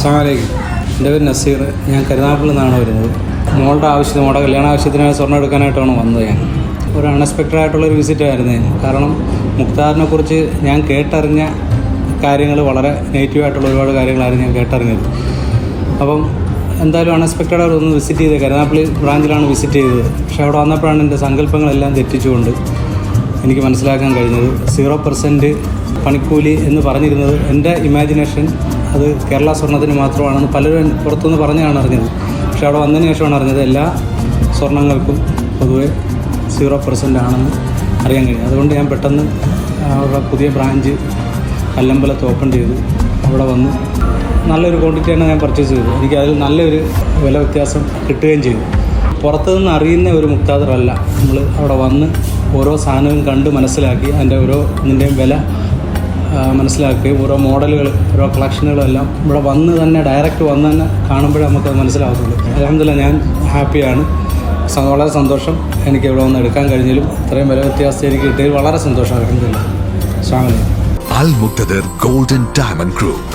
അസ്സലാമലൈക്കും. എൻ്റെ പേര് നസീർ. ഞാൻ കരുനാഗപ്പള്ളിയിൽ നിന്നാണ് വരുന്നത്. മോളുടെ കല്യാണ ആവശ്യത്തിനായി സ്വർണ്ണം എടുക്കാനായിട്ടാണ് വന്നത്. ഞാൻ ഒരു അൺഎക്സ്പെക്റ്റഡ് ആയിട്ടുള്ളൊരു വിസിറ്റായിരുന്നു. കാരണം മുക്താറിനെ കുറിച്ച് ഞാൻ കേട്ടറിഞ്ഞ കാര്യങ്ങൾ വളരെ നെഗറ്റീവായിട്ടുള്ള ഒരുപാട് കാര്യങ്ങളായിരുന്നു ഞാൻ കേട്ടറിഞ്ഞത്. അപ്പം എന്തായാലും അൺഎക്സ്പെക്റ്റഡായിട്ട് ഒന്ന് വിസിറ്റ് ചെയ്തത് കരുനാഗപ്പള്ളി ബ്രാഞ്ചിലാണ് വിസിറ്റ് ചെയ്തത്. പക്ഷേ അവിടെ വന്നപ്പോഴാണ് എൻ്റെ സങ്കല്പങ്ങളെല്ലാം തെറ്റിച്ചുകൊണ്ട് എനിക്ക് മനസ്സിലാക്കാൻ കഴിഞ്ഞത് 0% പണിക്കൂലി എന്ന് പറഞ്ഞിരുന്നത് എൻ്റെ ഇമാജിനേഷൻ അത് കേരള സ്വർണ്ണത്തിന് മാത്രമാണെന്ന് പലരും പുറത്തുനിന്ന് പറഞ്ഞാണ് അറിഞ്ഞത്. പക്ഷേ അവിടെ വന്നതിന് ശേഷമാണ് അറിഞ്ഞത് എല്ലാ സ്വർണ്ണങ്ങൾക്കും പൊതുവെ 0% ആണെന്ന് അറിയാൻ കഴിഞ്ഞു. അതുകൊണ്ട് ഞാൻ പെട്ടെന്ന് അവിടെ പുതിയ ബ്രാഞ്ച് കല്ലമ്പലത്ത് ഓപ്പൺ ചെയ്തു. അവിടെ വന്ന് നല്ലൊരു ക്വാണ്ടിറ്റിയാണ് ഞാൻ പർച്ചേസ് ചെയ്തത്. എനിക്ക് അതിൽ നല്ലൊരു വില വ്യത്യാസം കിട്ടുകയും ചെയ്തു. പുറത്തുനിന്ന് അറിയുന്ന ഒരു മുക്താദറല്ല. നമ്മൾ അവിടെ വന്ന് ഓരോ സാധനവും കണ്ട് മനസ്സിലാക്കി അതിൻ്റെ ഇതിൻ്റെയും വില മനസ്സിലാക്കുകയും ഓരോ മോഡലുകൾ ഓരോ കളക്ഷനുകളെല്ലാം ഇവിടെ വന്ന് തന്നെ ഡയറക്റ്റ് വന്ന് തന്നെ കാണുമ്പോഴേ നമുക്കത് മനസ്സിലാകത്തുള്ളൂ. അൽഹംദുലില്ലാഹ് ഞാൻ ഹാപ്പിയാണ്. വളരെ സന്തോഷം. എനിക്ക് ഇവിടെ വന്ന് എടുക്കാൻ കഴിഞ്ഞാലും ഇത്രയും വില വ്യത്യാസം എനിക്ക് കിട്ടിയതിൽ വളരെ സന്തോഷം. അൽഹംദുലില്ലാഹ്. അസ്സലാമു അലൈക്കും. Al Muqtadir Gold and Diamond Group.